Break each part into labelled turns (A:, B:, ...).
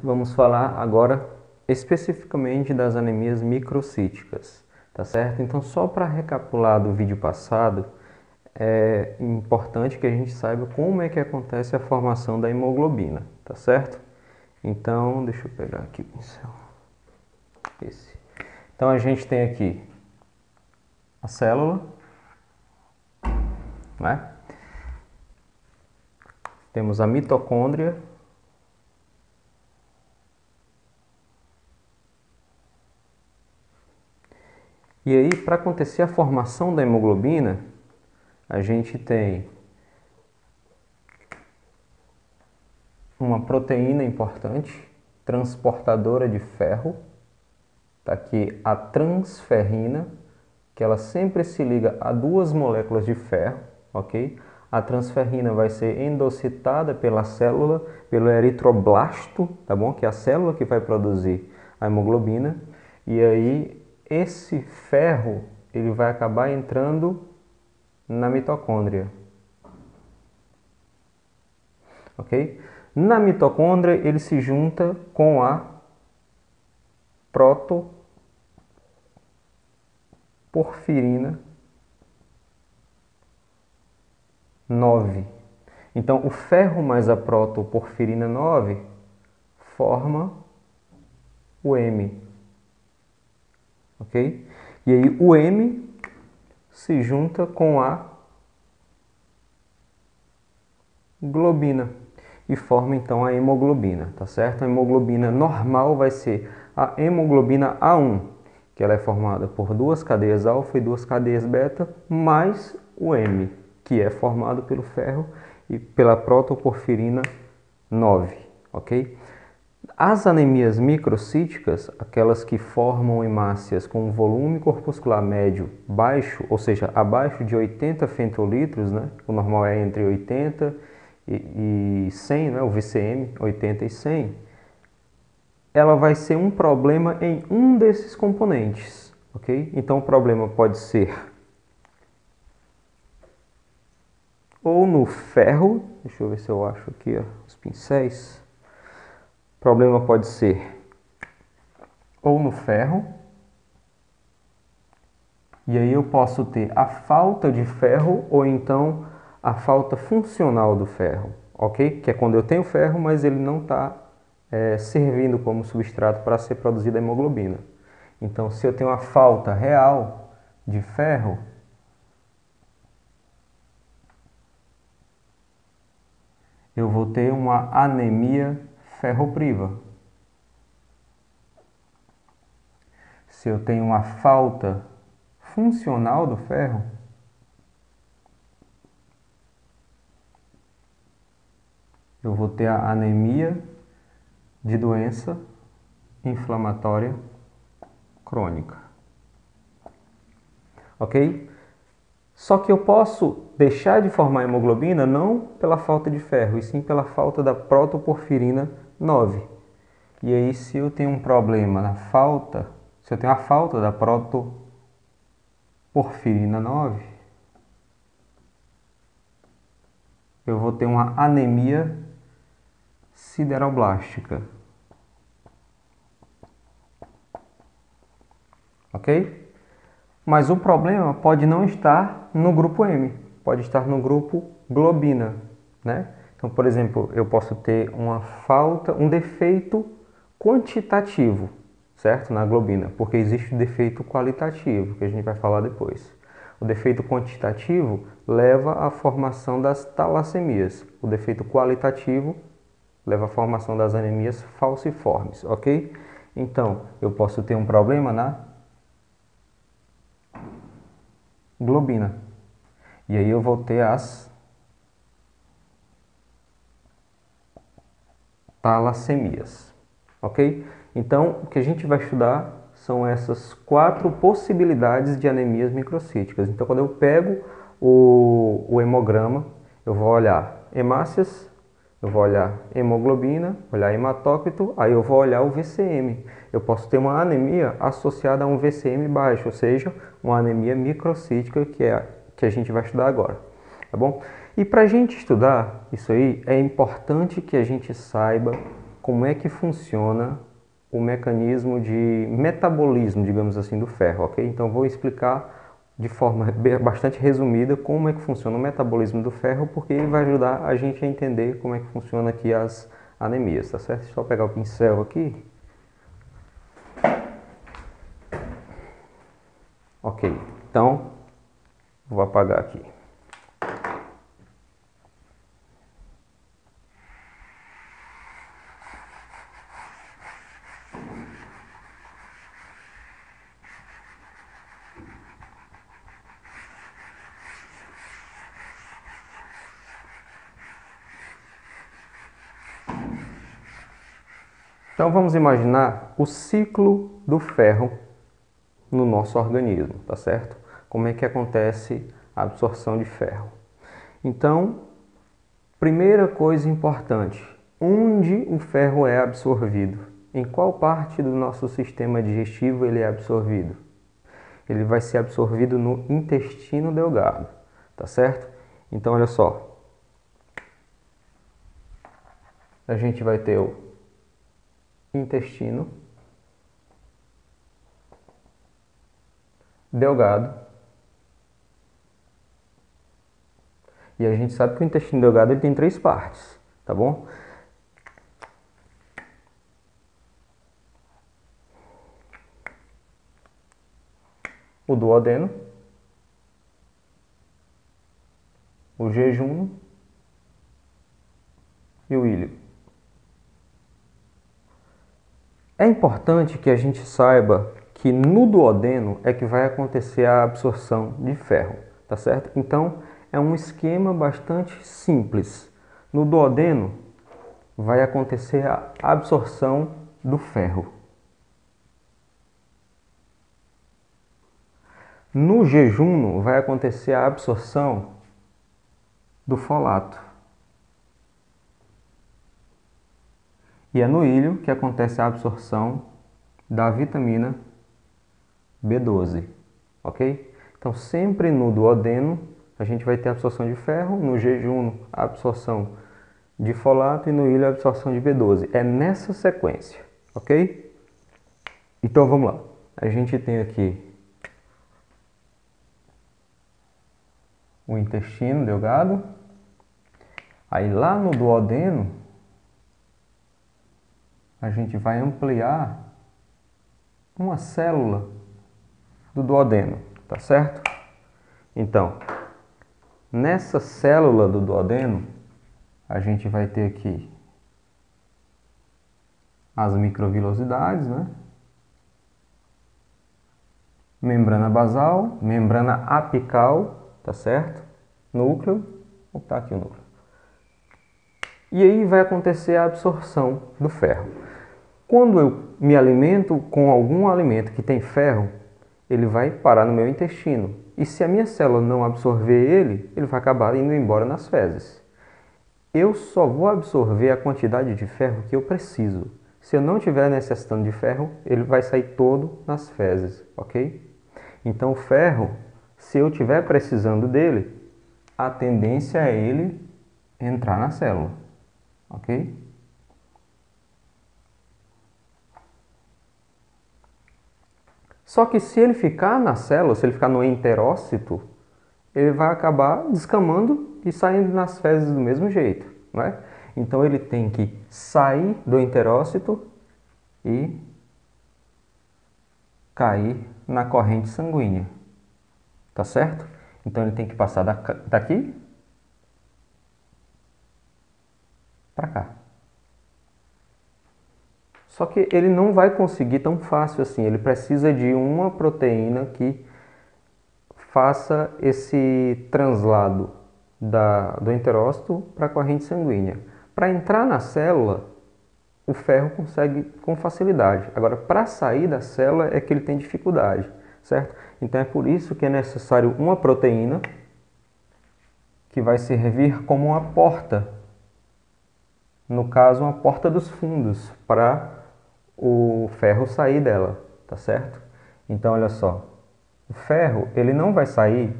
A: Vamos falar agora especificamente das anemias microcíticas, tá certo? Então, só para recapitular do vídeo passado, é importante que a gente saiba como é que acontece a formação da hemoglobina, tá certo? Então, deixa eu pegar aqui o pincel. Esse. Então, a gente tem aqui a célula, né? Temos a mitocôndria. E aí, para acontecer a formação da hemoglobina, a gente tem uma proteína importante, transportadora de ferro. Está aqui a transferrina, que ela sempre se liga a duas moléculas de ferro, ok? A transferrina vai ser endocitada pela célula, pelo eritroblasto, tá bom? Que é a célula que vai produzir a hemoglobina. E aí, esse ferro, ele vai acabar entrando na mitocôndria, ok? Na mitocôndria, ele se junta com a protoporfirina 9. Então, o ferro mais a protoporfirina 9 forma o M, ok? E aí o M se junta com a globina e forma então a hemoglobina, tá certo? A hemoglobina normal vai ser a hemoglobina A1, que ela é formada por duas cadeias alfa e duas cadeias beta, mais o M, que é formado pelo ferro e pela protoporfirina 9, ok? As anemias microcíticas, aquelas que formam hemácias com volume corpuscular médio baixo, ou seja, abaixo de 80 fentolitros, né? O normal é entre 80 e 100, né? O VCM, 80 e 100, ela vai ser um problema em um desses componentes, ok? Então o problema pode ser ou no ferro, deixa eu ver se eu acho aqui ó, os pincéis. O problema pode ser ou no ferro, e aí eu posso ter a falta de ferro ou então a falta funcional do ferro, ok? Que é quando eu tenho ferro, mas ele não está servindo como substrato para ser produzida a hemoglobina. Então, se eu tenho a falta real de ferro, eu vou ter uma anemia ferropriva. Se eu tenho uma falta funcional do ferro, eu vou ter a anemia de doença inflamatória crônica. Ok? Só que eu posso deixar de formar hemoglobina não pela falta de ferro, e sim pela falta da protoporfirina 9. E aí, se eu tenho um problema na falta, se eu tenho a falta da protoporfirina 9, eu vou ter uma anemia sideroblástica. Ok? Mas o problema pode não estar no grupo M, pode estar no grupo globina, né? Então, por exemplo, eu posso ter uma falta, um defeito quantitativo, certo? Na globina, porque existe o defeito qualitativo, que a gente vai falar depois. O defeito quantitativo leva à formação das talassemias. O defeito qualitativo leva à formação das anemias falciformes, ok? Então, eu posso ter um problema na globina. E aí eu vou ter as talassemias, ok? Então, o que a gente vai estudar são essas 4 possibilidades de anemias microcíticas. Então, quando eu pego o hemograma, eu vou olhar hemácias, eu vou olhar hemoglobina, olhar hematócrito, aí eu vou olhar o VCM. Eu posso ter uma anemia associada a um VCM baixo, ou seja, uma anemia microcítica, que é a que a gente vai estudar agora, tá bom? E para a gente estudar isso aí, é importante que a gente saiba como é que funciona o mecanismo de metabolismo, digamos assim, do ferro, ok? Então vou explicar de forma bastante resumida como é que funciona o metabolismo do ferro, porque ele vai ajudar a gente a entender como é que funciona aqui as anemias, tá certo? Deixa eu só pegar o pincel aqui. Ok, então vou apagar aqui. Então vamos imaginar o ciclo do ferro no nosso organismo, tá certo? Como é que acontece a absorção de ferro? Então, primeira coisa importante, onde o ferro é absorvido? Em qual parte do nosso sistema digestivo ele é absorvido? Ele vai ser absorvido no intestino delgado, tá certo? Então, olha só, a gente vai ter o intestino delgado. E a gente sabe que o intestino delgado ele tem 3 partes, tá bom? O duodeno, o jejum e o íleo. É importante que a gente saiba que no duodeno é que vai acontecer a absorção de ferro, tá certo? Então, é um esquema bastante simples. No duodeno vai acontecer a absorção do ferro. No jejum vai acontecer a absorção do folato. E é no íleo que acontece a absorção da vitamina B12, ok? Então, sempre no duodeno a gente vai ter a absorção de ferro, no jejum a absorção de folato e no íleo a absorção de B12. É nessa sequência, ok? Então vamos lá. A gente tem aqui o intestino delgado. Aí lá no duodeno a gente vai ampliar uma célula do duodeno, tá certo? Então, nessa célula do duodeno a gente vai ter aqui as microvilosidades, né? Membrana basal, membrana apical, tá certo? Núcleo, tá aqui o núcleo. E aí vai acontecer a absorção do ferro. Quando eu me alimento com algum alimento que tem ferro, ele vai parar no meu intestino. E se a minha célula não absorver ele, ele vai acabar indo embora nas fezes. Eu só vou absorver a quantidade de ferro que eu preciso. Se eu não tiver necessitando de ferro, ele vai sair todo nas fezes, ok? Então o ferro, se eu tiver precisando dele, a tendência é ele entrar na célula, ok? Só que se ele ficar na célula, se ele ficar no enterócito, ele vai acabar descamando e saindo nas fezes do mesmo jeito, não é? Então ele tem que sair do enterócito e cair na corrente sanguínea, tá certo? Então ele tem que passar daqui para cá. Só que ele não vai conseguir tão fácil assim, ele precisa de uma proteína que faça esse translado do enterócito para a corrente sanguínea. Para entrar na célula, o ferro consegue com facilidade. Agora, para sair da célula é que ele tem dificuldade, certo? Então é por isso que é necessário uma proteína que vai servir como uma porta, no caso, uma porta dos fundos, para o ferro sair dela, tá certo? Então, olha só, o ferro ele não vai sair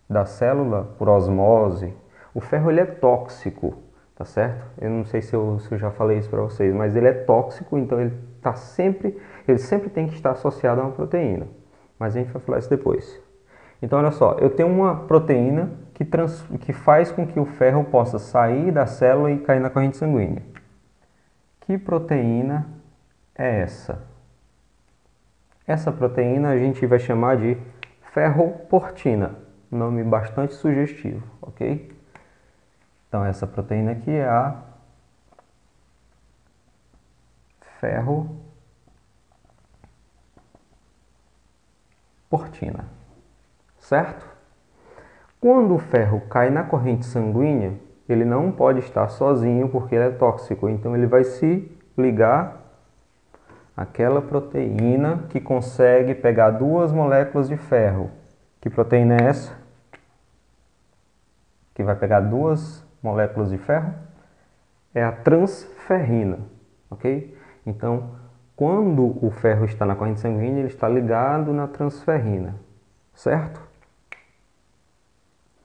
A: da célula por osmose. O ferro ele é tóxico. tá certo? Eu não sei se eu já falei isso para vocês, mas ele é tóxico, então ele sempre tem que estar associado a uma proteína. Mas a gente vai falar isso depois. Então, olha só, eu tenho uma proteína que faz com que o ferro possa sair da célula e cair na corrente sanguínea. Que proteína é essa? Essa proteína a gente vai chamar de ferroportina, nome bastante sugestivo, ok? Então, essa proteína aqui é a ferroportina, certo? Quando o ferro cai na corrente sanguínea, ele não pode estar sozinho porque ele é tóxico, então ele vai se ligar àquela proteína que consegue pegar 2 moléculas de ferro. Que proteína é essa? Que vai pegar 2 moléculas de ferro? É a transferrina, ok? Então, quando o ferro está na corrente sanguínea, ele está ligado na transferrina, certo?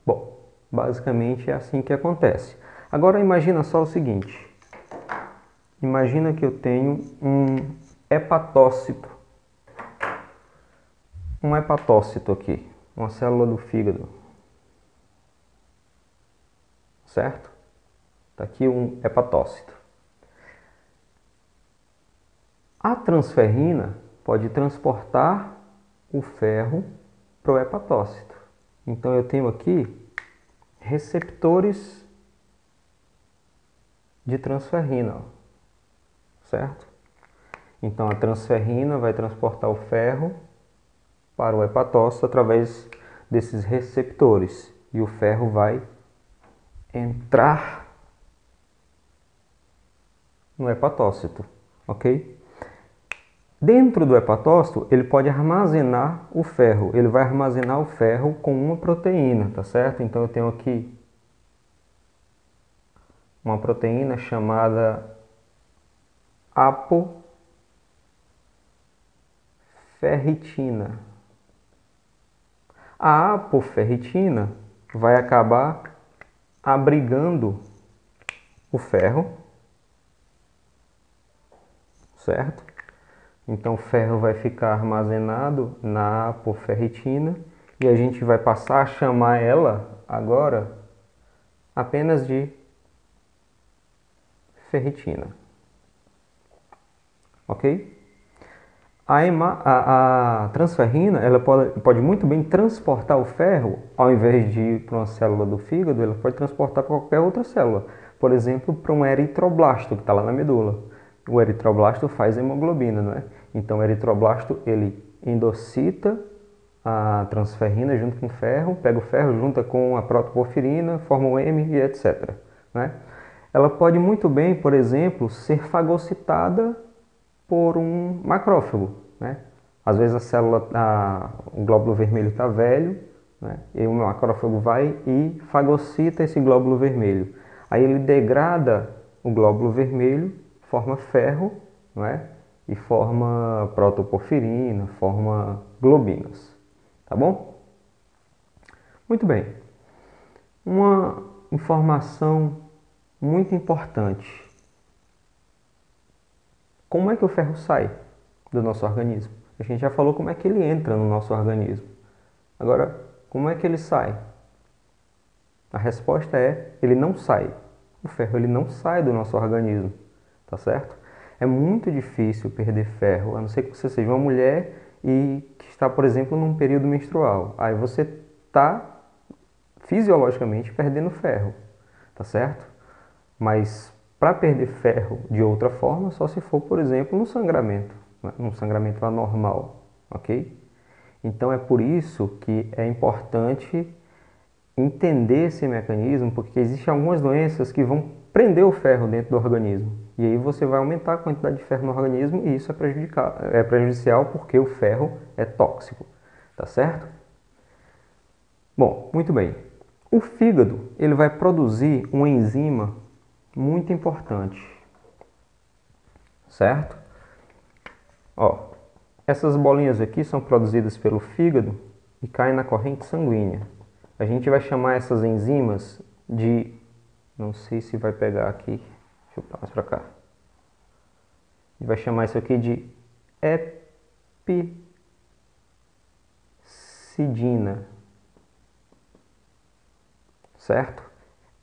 A: Bom, basicamente é assim que acontece. Agora imagina só o seguinte. Imagina que eu tenho um hepatócito. Um hepatócito aqui, uma célula do fígado. Certo? Está aqui um hepatócito. A transferrina pode transportar o ferro para o hepatócito. Então eu tenho aqui receptores de transferrina, certo? Então a transferrina vai transportar o ferro para o hepatócito através desses receptores e o ferro vai entrar no hepatócito, ok? Dentro do hepatócito, ele pode armazenar o ferro. Ele vai armazenar o ferro com uma proteína, tá certo? Então eu tenho aqui uma proteína chamada apoferritina. A apoferritina vai acabar abrigando o ferro, certo? Então o ferro vai ficar armazenado na apoferritina e a gente vai passar a chamar ela agora apenas de ferritina, ok? A transferrina ela pode muito bem transportar o ferro, ao invés de ir para uma célula do fígado, ela pode transportar para qualquer outra célula. Por exemplo, para um eritroblasto que está lá na medula. O eritroblasto faz hemoglobina, não é? Então o eritroblasto ele endocita a transferrina junto com o ferro, pega o ferro, junta com a protoporfirina, forma o M e etc. Né? Ela pode muito bem, por exemplo, ser fagocitada por um macrófago, né? Às vezes o glóbulo vermelho está velho, né? E o macrófago vai e fagocita esse glóbulo vermelho. Aí ele degrada o glóbulo vermelho, forma ferro, não é? E forma protoporfirina, forma globinas, tá bom? Muito bem. Uma informação muito importante. Como é que o ferro sai do nosso organismo? A gente já falou como é que ele entra no nosso organismo. Agora, como é que ele sai? A resposta é, ele não sai. O ferro ele não sai do nosso organismo, tá certo? É muito difícil perder ferro, a não ser que você seja uma mulher e que está, por exemplo, num período menstrual. Aí você está fisiologicamente perdendo ferro, tá certo? Mas para perder ferro de outra forma, só se for, por exemplo, no sangramento, né? Um sangramento anormal, ok? Então é por isso que é importante entender esse mecanismo, porque existem algumas doenças que vão prender o ferro dentro do organismo. E aí você vai aumentar a quantidade de ferro no organismo e isso é prejudicial porque o ferro é tóxico, tá certo? Bom, muito bem. O fígado, ele vai produzir uma enzima muito importante, certo? Ó, essas bolinhas aqui são produzidas pelo fígado e caem na corrente sanguínea. A gente vai chamar essas enzimas de Não sei se vai pegar aqui. Deixa eu passar para cá. A gente vai chamar isso aqui de epsidina. Certo?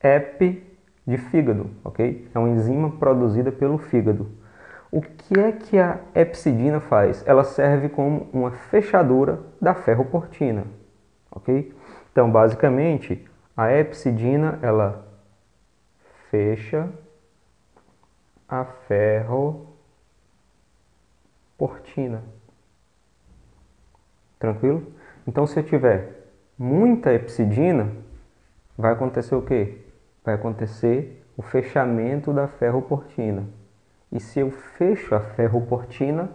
A: Ep de fígado, ok? É uma enzima produzida pelo fígado. O que é que a epsidina faz? Ela serve como uma fechadura da ferroportina, ok? Então, basicamente, a epsidina, ela fecha a ferroportina. Tranquilo? Então, se eu tiver muita epsidina, vai acontecer o quê? Vai acontecer o fechamento da ferroportina. E se eu fecho a ferroportina,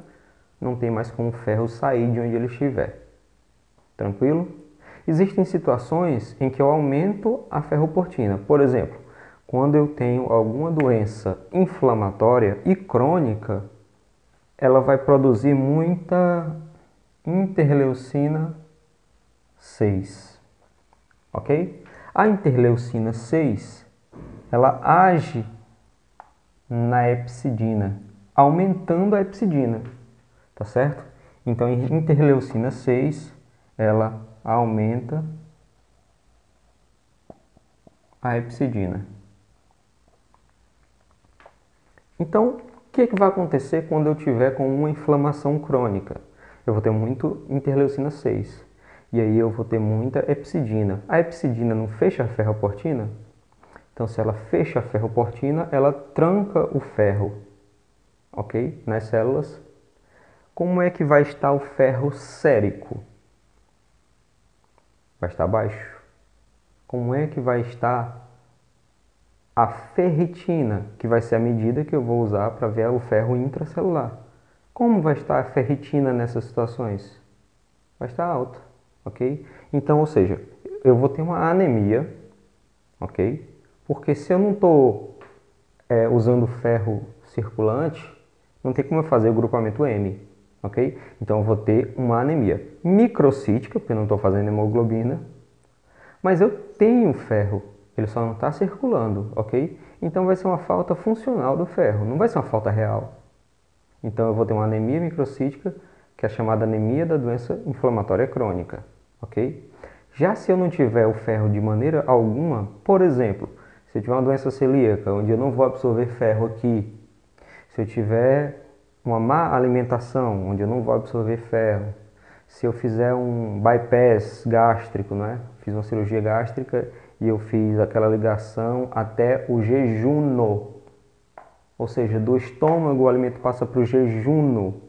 A: não tem mais como o ferro sair de onde ele estiver. Tranquilo? Existem situações em que eu aumento a ferroportina. Por exemplo, quando eu tenho alguma doença inflamatória e crônica, ela vai produzir muita interleucina 6. Ok? A interleucina 6, ela age na epsidina, aumentando a epsidina, tá certo? Então, interleucina 6, ela aumenta a epsidina. Então, o que vai acontecer quando eu tiver com uma inflamação crônica? Eu vou ter muito interleucina 6, e aí eu vou ter muita epsidina. A epsidina não fecha a ferroportina? Então, se ela fecha a ferroportina, ela tranca o ferro, ok? Nas células. Como é que vai estar o ferro sérico? Vai estar baixo. Como é que vai estar a ferritina, que vai ser a medida que eu vou usar para ver o ferro intracelular? Como vai estar a ferritina nessas situações? Vai estar alta, ok? Então, ou seja, eu vou ter uma anemia, ok? Porque se eu não estou usando ferro circulante, não tem como eu fazer o grupamento M, ok? Então eu vou ter uma anemia microcítica, porque eu não estou fazendo hemoglobina, mas eu tenho ferro, ele só não está circulando, ok? Então vai ser uma falta funcional do ferro, não vai ser uma falta real. Então eu vou ter uma anemia microcítica, que é chamada anemia da doença inflamatória crônica, ok? Já se eu não tiver o ferro de maneira alguma, por exemplo, se eu tiver uma doença celíaca, onde eu não vou absorver ferro aqui, se eu tiver uma má alimentação, onde eu não vou absorver ferro, se eu fizer um bypass gástrico, né? Fiz uma cirurgia gástrica e eu fiz aquela ligação até o jejuno, ou seja, do estômago o alimento passa para o jejuno,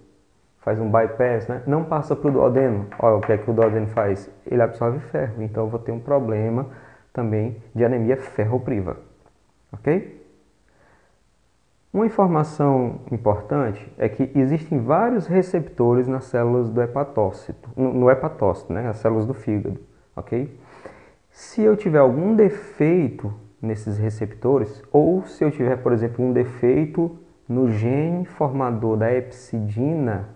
A: faz um bypass, né? Não passa para o duodeno. Olha o que é que o duodeno faz? Ele absorve ferro, então eu vou ter um problema também de anemia ferropriva, ok? Uma informação importante é que existem vários receptores nas células do hepatócito, no hepatócito, né? As células do fígado, ok? Se eu tiver algum defeito nesses receptores, ou se eu tiver, por exemplo, um defeito no gene formador da epsidina,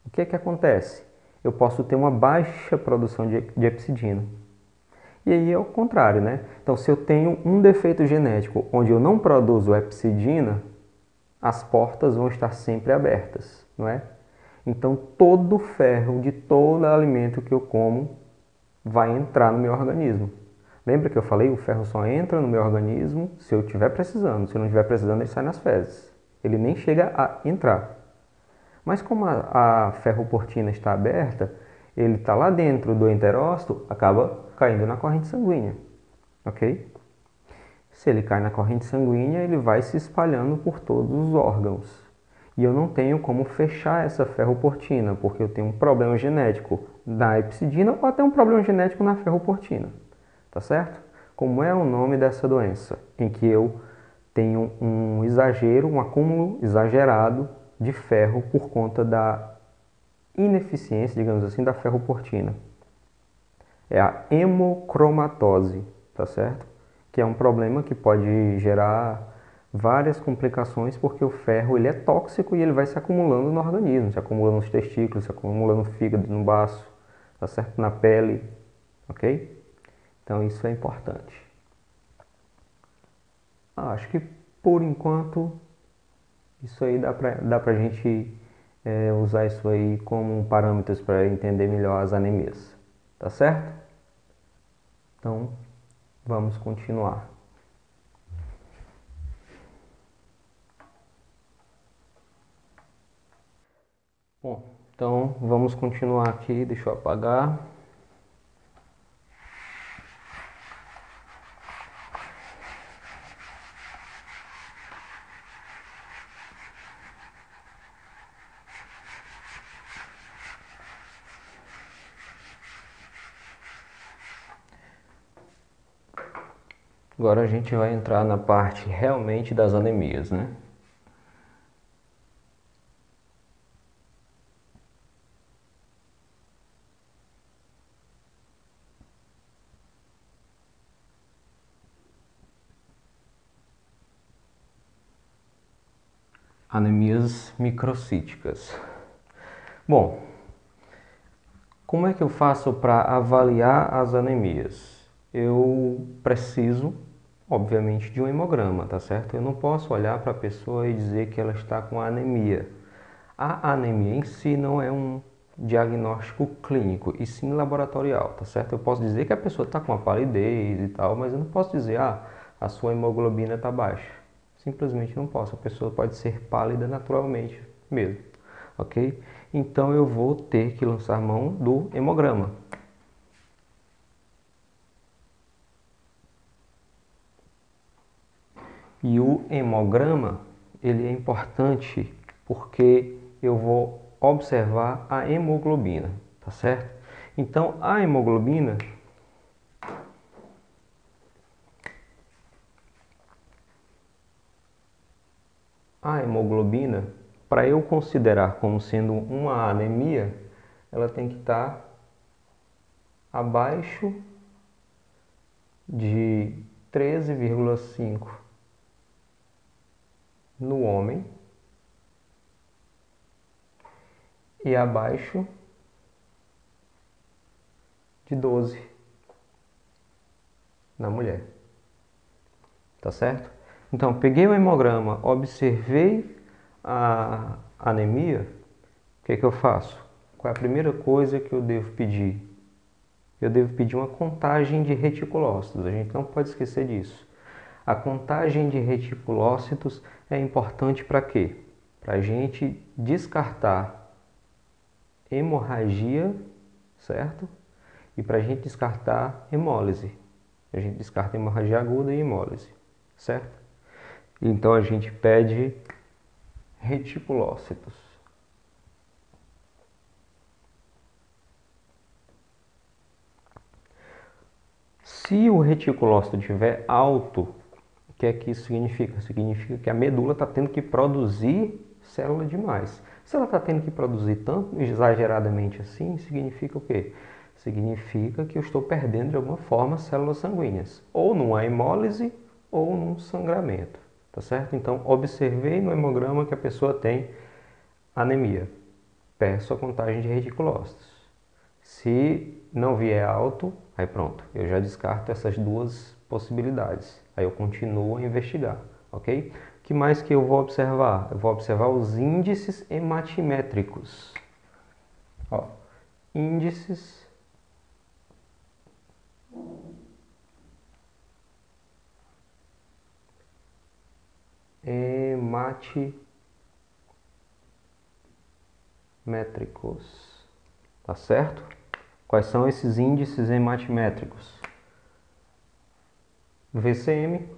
A: o que é que acontece? Eu posso ter uma baixa produção de epsidina. E aí é o contrário, né? Então, se eu tenho um defeito genético onde eu não produzo epsidina, as portas vão estar sempre abertas, não é? Então, todo o ferro de todo alimento que eu como vai entrar no meu organismo. Lembra que eu falei? O ferro só entra no meu organismo se eu estiver precisando. Se eu não estiver precisando, ele sai nas fezes. Ele nem chega a entrar. Mas como a ferroportina está aberta, ele está lá dentro do enterócito, acaba caindo na corrente sanguínea, ok? Se ele cai na corrente sanguínea, ele vai se espalhando por todos os órgãos. E eu não tenho como fechar essa ferroportina, porque eu tenho um problema genético na epsidina ou até um problema genético na ferroportina, tá certo? Como é o nome dessa doença? Em que eu tenho um exagero, um acúmulo exagerado de ferro por conta da ineficiência, digamos assim, da ferroportina. É a hemocromatose, tá certo? Que é um problema que pode gerar várias complicações porque o ferro ele é tóxico e ele vai se acumulando no organismo, se acumula nos testículos, se acumula no fígado, no baço, tá certo? Na pele, ok? Então isso é importante. Acho que por enquanto isso aí dá pra gente usar isso aí como parâmetros para entender melhor as anemias, tá certo? Então vamos continuar. Bom, então vamos continuar aqui, deixa eu apagar. Agora a gente vai entrar na parte realmente das anemias, né? Anemias microcíticas. Bom, como é que eu faço para avaliar as anemias? Eu preciso, obviamente, de um hemograma, tá certo? Eu não posso olhar para a pessoa e dizer que ela está com anemia. A anemia em si não é um diagnóstico clínico, e sim laboratorial, tá certo? Eu posso dizer que a pessoa está com uma palidez e tal, mas eu não posso dizer, a sua hemoglobina está baixa. Simplesmente não posso. A pessoa pode ser pálida naturalmente mesmo, ok? Então eu vou ter que lançar mão do hemograma. E o hemograma, ele é importante porque eu vou observar a hemoglobina, tá certo? Então a hemoglobina para eu considerar como sendo uma anemia, ela tem que estar abaixo de 13,5 no homem e abaixo de 12 na mulher. Tá certo? Então, peguei o hemograma, observei a anemia, o que eu faço? Qual é a primeira coisa que eu devo pedir? Eu devo pedir uma contagem de reticulócitos, a gente não pode esquecer disso. A contagem de reticulócitos é importante para quê? Para a gente descartar hemorragia, certo? E para a gente descartar hemólise. A gente descarta hemorragia aguda e hemólise, certo? Então a gente pede reticulócitos. Se o reticulócito estiver alto, o que é que isso significa? Significa que a medula está tendo que produzir célula demais. Se ela está tendo que produzir tanto exageradamente assim, significa o quê? Significa que eu estou perdendo de alguma forma células sanguíneas, ou numa hemólise ou num sangramento, tá certo? Então, observei no hemograma que a pessoa tem anemia. Peço a contagem de reticulócitos. Se não vier alto, aí pronto, eu já descarto essas duas possibilidades. Aí eu continuo a investigar, ok? O que mais que eu vou observar? Eu vou observar os índices hematimétricos. Ó, índices hematimétricos, tá certo? Quais são esses índices hematimétricos? VCM,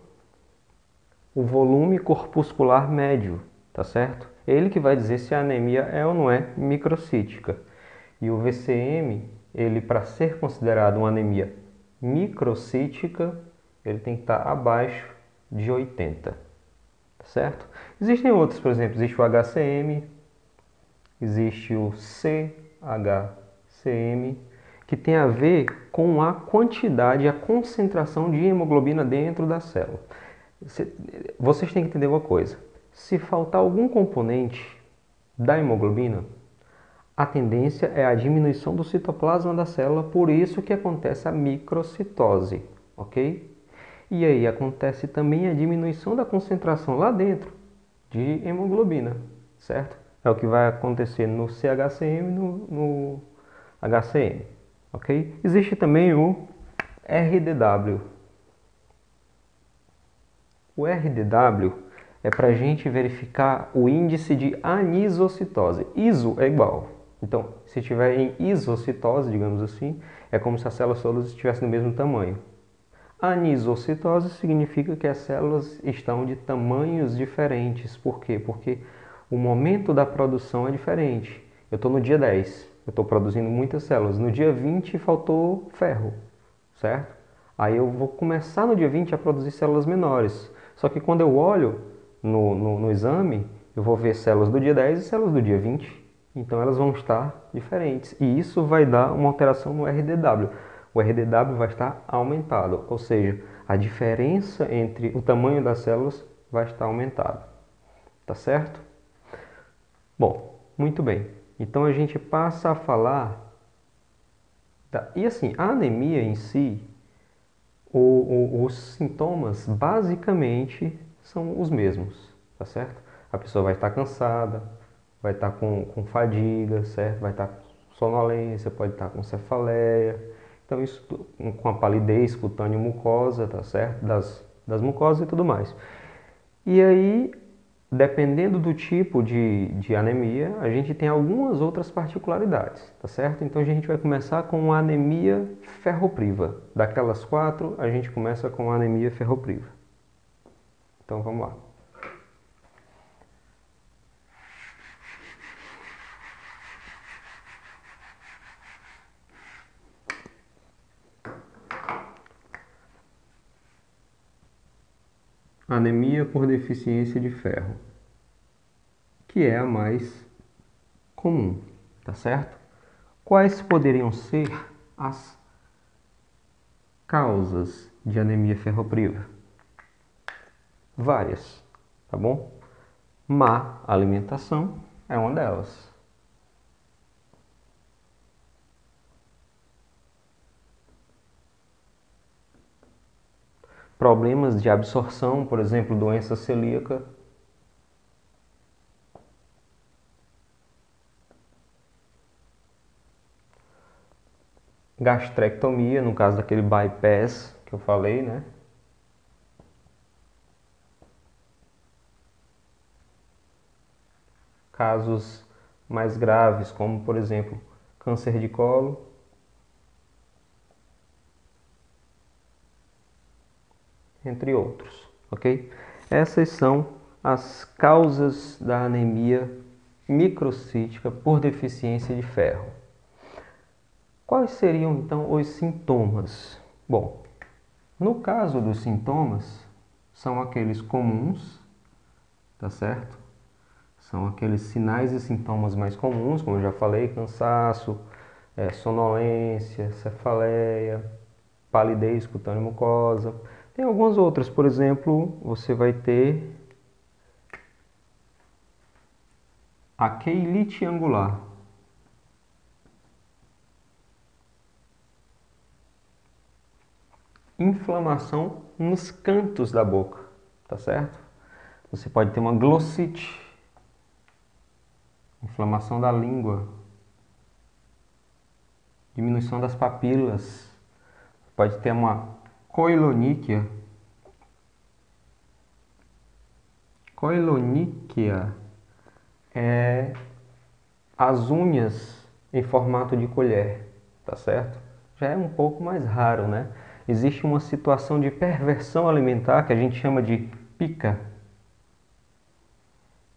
A: o volume corpuscular médio, tá certo? Ele que vai dizer se a anemia é ou não é microcítica. E o VCM, ele para ser considerado uma anemia microcítica, ele tem que estar abaixo de 80, tá certo? Existem outros, por exemplo, existe o HCM, existe o CHCM, que tem a ver com a quantidade, a concentração de hemoglobina dentro da célula. Vocês têm que entender uma coisa: se faltar algum componente da hemoglobina, a tendência é a diminuição do citoplasma da célula, por isso que acontece a microcitose, ok? E aí acontece também a diminuição da concentração lá dentro de hemoglobina, certo? É o que vai acontecer no CHCM e no HCM, ok? Existe também o RDW. O RDW é para a gente verificar o índice de anisocitose. Iso é igual. Então, se tiver em isocitose, digamos assim, é como se as células todas estivessem do mesmo tamanho. Anisocitose significa que as células estão de tamanhos diferentes. Por quê? Porque o momento da produção é diferente. Eu estou no dia 10, eu estou produzindo muitas células. No dia 20 faltou ferro, certo? Aí eu vou começar no dia 20 a produzir células menores. Só que quando eu olho no exame, eu vou ver células do dia 10 e células do dia 20. Então elas vão estar diferentes. E isso vai dar uma alteração no RDW. O RDW vai estar aumentado, ou seja, a diferença entre o tamanho das células vai estar aumentada. Tá certo? Bom, muito bem. Então a gente passa a falar e assim, a anemia em si, os sintomas basicamente são os mesmos, tá certo? A pessoa vai estar cansada, vai estar com fadiga, certo? Vai estar com sonolência, pode estar com cefaleia. Então isso com a palidez cutânea mucosa, tá certo? Das mucosas e tudo mais. E aí, dependendo do tipo de anemia, a gente tem algumas outras particularidades, tá certo? Então a gente vai começar com a anemia ferropriva. Daquelas quatro, a gente começa com a anemia ferropriva. Então vamos lá. Anemia por deficiência de ferro, que é a mais comum, tá certo? Quais poderiam ser as causas de anemia ferropriva? Várias, tá bom? Má alimentação é uma delas. Problemas de absorção, por exemplo, doença celíaca. Gastrectomia, no caso daquele bypass que eu falei, né? Casos mais graves, como por exemplo, câncer de colo. Entre outros, ok? Essas são as causas da anemia microcítica por deficiência de ferro. Quais seriam então os sintomas? Bom, no caso dos sintomas, são aqueles comuns, tá certo? São aqueles sinais e sintomas mais comuns, como eu já falei, cansaço, sonolência, cefaleia, palidez cutânea mucosa. Tem algumas outras, por exemplo, você vai ter a queilite angular. Inflamação nos cantos da boca, tá certo? Você pode ter uma glossite, inflamação da língua, diminuição das papilas, pode ter uma coiloníquia. Coiloníquia é as unhas em formato de colher, tá certo? Já é um pouco mais raro, né? Existe uma situação de perversão alimentar que a gente chama de pica,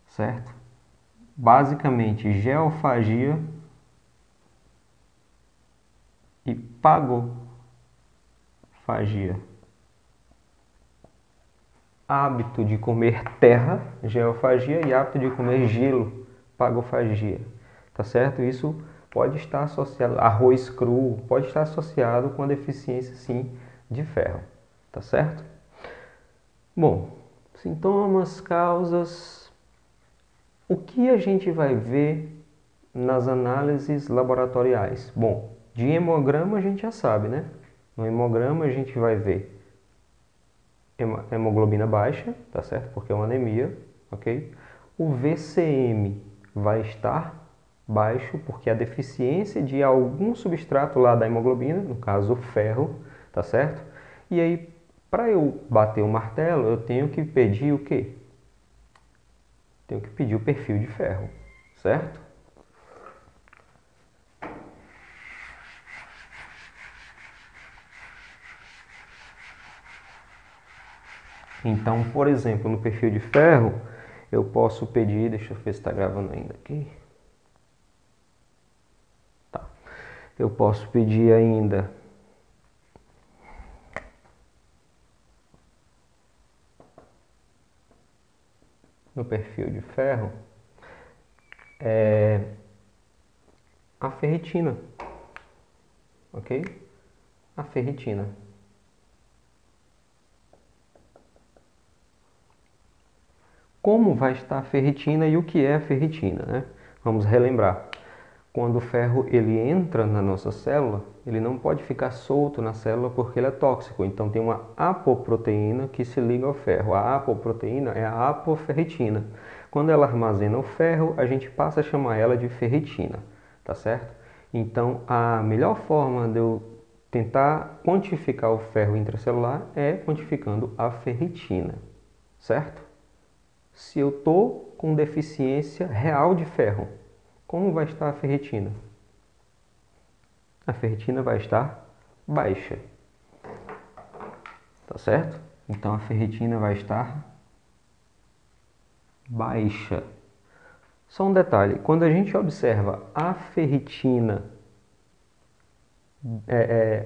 A: certo? Basicamente, geofagia e pagofagia. Hábito de comer terra, geofagia, e hábito de comer gelo, pagofagia. Tá certo? Isso pode estar associado, arroz cru, pode estar associado com a deficiência, sim, de ferro. Tá certo? Bom, sintomas, causas. O que a gente vai ver nas análises laboratoriais? Bom, de hemograma a gente já sabe, né? No hemograma a gente vai ver hemoglobina baixa, tá certo? Porque é uma anemia, ok? O VCM vai estar baixo porque a deficiência de algum substrato lá da hemoglobina, no caso o ferro, tá certo? E aí, para eu bater o martelo, eu tenho que pedir o quê? Tenho que pedir o perfil de ferro, certo? Então, por exemplo, no perfil de ferro, eu posso pedir, deixa eu ver se está gravando ainda aqui. Tá. Eu posso pedir ainda no perfil de ferro a ferritina, ok? A ferritina. Como vai estar a ferritina e o que é a ferritina, né? Vamos relembrar. Quando o ferro ele entra na nossa célula, ele não pode ficar solto na célula porque ele é tóxico. Então tem uma apoproteína que se liga ao ferro. A apoproteína é a apoferritina. Quando ela armazena o ferro, a gente passa a chamar ela de ferritina, tá certo? Então a melhor forma de eu tentar quantificar o ferro intracelular é quantificando a ferritina, certo? Se eu estou com deficiência real de ferro, como vai estar a ferritina? A ferritina vai estar baixa, tá certo? Então a ferritina vai estar baixa. Só um detalhe, quando a gente observa a ferritina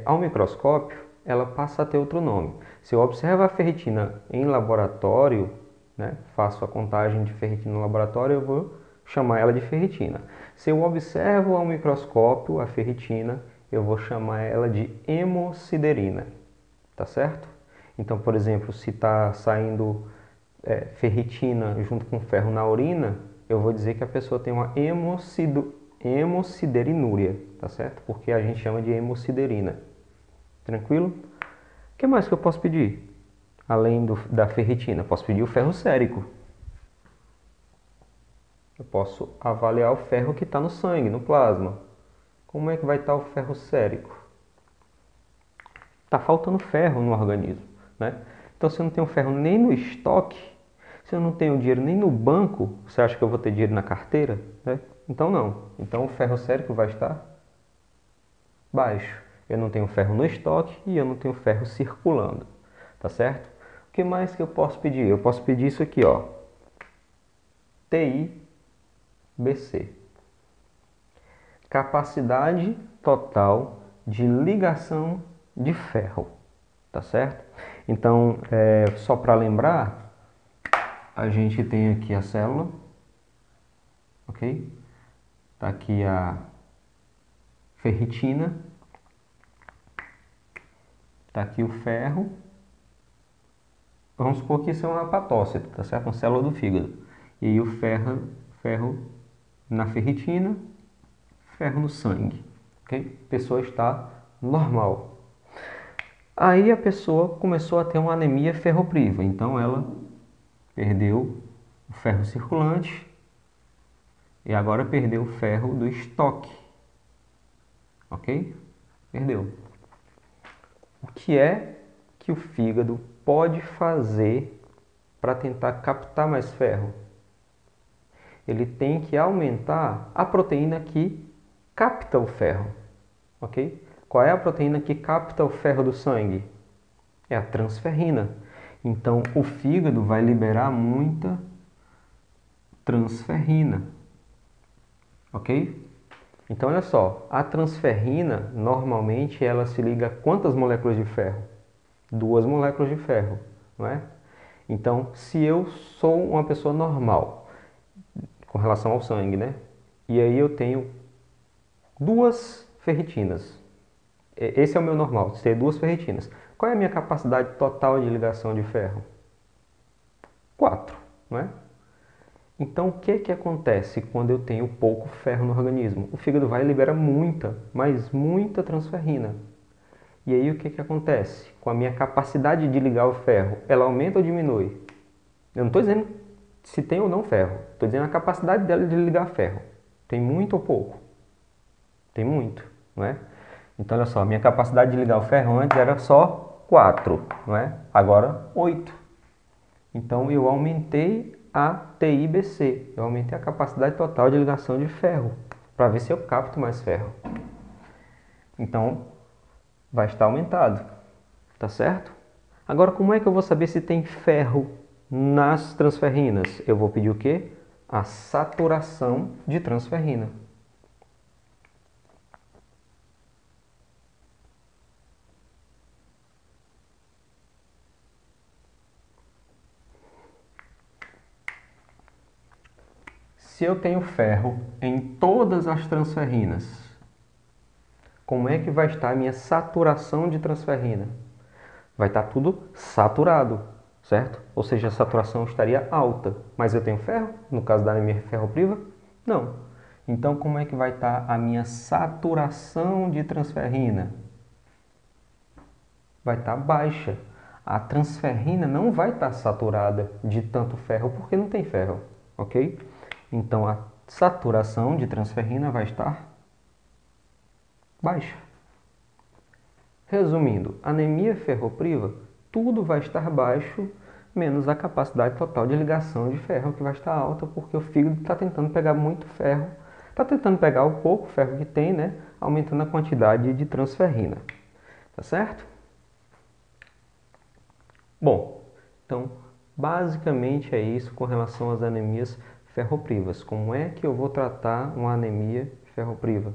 A: ao microscópio, ela passa a ter outro nome. Se eu observo a ferritina em laboratório, né, faço a contagem de ferritina no laboratório, eu vou chamar ela de ferritina. Se eu observo ao microscópio a ferritina, eu vou chamar ela de hemosiderina, tá certo? Então, por exemplo, se está saindo ferritina junto com ferro na urina, eu vou dizer que a pessoa tem uma hemosiderinúria, tá certo? Porque a gente chama de hemosiderina. Tranquilo? O que mais que eu posso pedir? Além da ferritina, posso pedir o ferro sérico. Eu posso avaliar o ferro que está no sangue, no plasma. Como é que vai estar o ferro sérico? Está faltando ferro no organismo, né? Então, se eu não tenho ferro nem no estoque, se eu não tenho dinheiro nem no banco, você acha que eu vou ter dinheiro na carteira? Né? Então, não. Então, o ferro sérico vai estar baixo. Eu não tenho ferro no estoque e eu não tenho ferro circulando, tá certo? O que mais que eu posso pedir? Eu posso pedir isso aqui, ó. TIBC. Capacidade total de ligação de ferro, tá certo? Então, só para lembrar, a gente tem aqui a célula, ok? Tá aqui a ferritina, tá aqui o ferro. Vamos supor que isso é um hepatócito, tá certo? Uma célula do fígado. E aí o ferro na ferritina, ferro no sangue, ok? A pessoa está normal. Aí a pessoa começou a ter uma anemia ferropriva, então ela perdeu o ferro circulante e agora perdeu o ferro do estoque, ok? Perdeu. O que é que o fígado pode fazer para tentar captar mais ferro? Ele tem que aumentar a proteína que capta o ferro, ok? Qual é a proteína que capta o ferro do sangue? É a transferrina. Então, o fígado vai liberar muita transferrina, ok? Então, olha só, a transferrina, normalmente, ela se liga a quantas moléculas de ferro? 2 moléculas de ferro, não é? Então, se eu sou uma pessoa normal, com relação ao sangue, né? E aí eu tenho 2 ferritinas. Esse é o meu normal, ter 2 ferritinas. Qual é a minha capacidade total de ligação de ferro? 4, não é? Então, o que acontece quando eu tenho pouco ferro no organismo? O fígado vai liberar muita, mas muita transferrina. E aí o que que acontece? Com a minha capacidade de ligar o ferro, ela aumenta ou diminui? Eu não estou dizendo se tem ou não ferro, estou dizendo a capacidade dela de ligar ferro. Tem muito ou pouco? Tem muito, não é? Então olha só, a minha capacidade de ligar o ferro antes era só 4, não é? Agora 8. Então eu aumentei a TIBC, eu aumentei a capacidade total de ligação de ferro, para ver se eu capto mais ferro. Então vai estar aumentado, tá certo? Agora como é que eu vou saber se tem ferro nas transferrinas? Eu vou pedir o quê? A saturação de transferrina. Se eu tenho ferro em todas as transferrinas, como é que vai estar a minha saturação de transferrina? Vai estar tudo saturado, certo? Ou seja, a saturação estaria alta. Mas eu tenho ferro? No caso da anemia ferropriva? Não. Então, como é que vai estar a minha saturação de transferrina? Vai estar baixa. A transferrina não vai estar saturada de tanto ferro porque não tem ferro, ok? Então, a saturação de transferrina vai estar baixa. Resumindo, anemia ferropriva, tudo vai estar baixo, menos a capacidade total de ligação de ferro, que vai estar alta, porque o fígado está tentando pegar muito ferro, está tentando pegar o pouco ferro que tem, né? Aumentando a quantidade de transferrina. Tá certo? Bom, então, basicamente é isso com relação às anemias ferroprivas. Como é que eu vou tratar uma anemia ferropriva?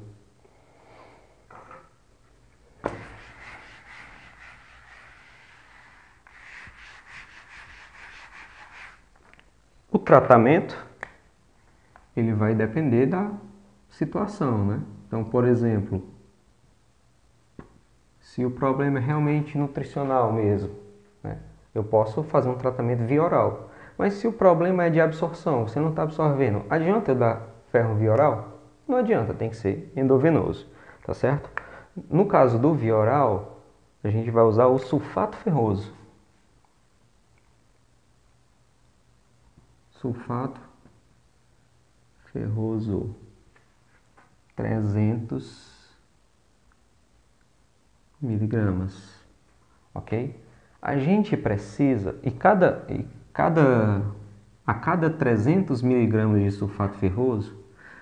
A: O tratamento, ele vai depender da situação, né? Então, por exemplo, se o problema é realmente nutricional mesmo, né? Eu posso fazer um tratamento via oral. Mas se o problema é de absorção, você não está absorvendo, adianta eu dar ferro via oral? Não adianta, tem que ser endovenoso, tá certo? No caso do via oral, a gente vai usar o sulfato ferroso. Sulfato ferroso 300 miligramas, ok? A gente precisa, a cada 300 miligramas de sulfato ferroso,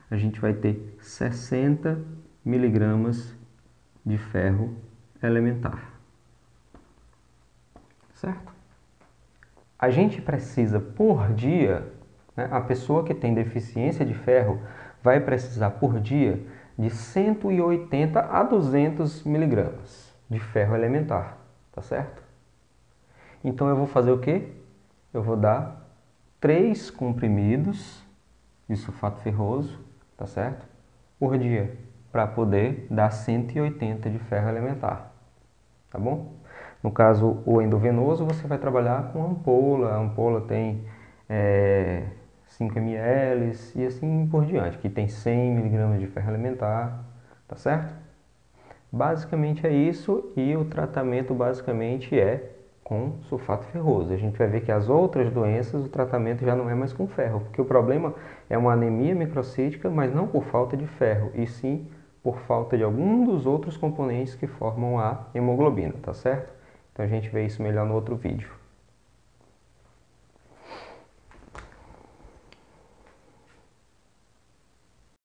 A: a gente vai ter 60 miligramas de ferro elementar, certo? A gente precisa por dia, né, a pessoa que tem deficiência de ferro vai precisar por dia de 180 a 200 miligramas de ferro elementar, tá certo? Então eu vou fazer o quê? Eu vou dar 3 comprimidos de sulfato ferroso, tá certo? Por dia, para poder dar 180 de ferro elementar, tá bom? No caso, o endovenoso, você vai trabalhar com ampola. A ampola tem 5 ml e assim por diante, que tem 100 miligramas de ferro elementar, tá certo? Basicamente é isso, e o tratamento basicamente é com sulfato ferroso. A gente vai ver que as outras doenças o tratamento já não é mais com ferro, porque o problema é uma anemia microcítica, mas não por falta de ferro, e sim por falta de algum dos outros componentes que formam a hemoglobina, tá certo? Então a gente vê isso melhor no outro vídeo.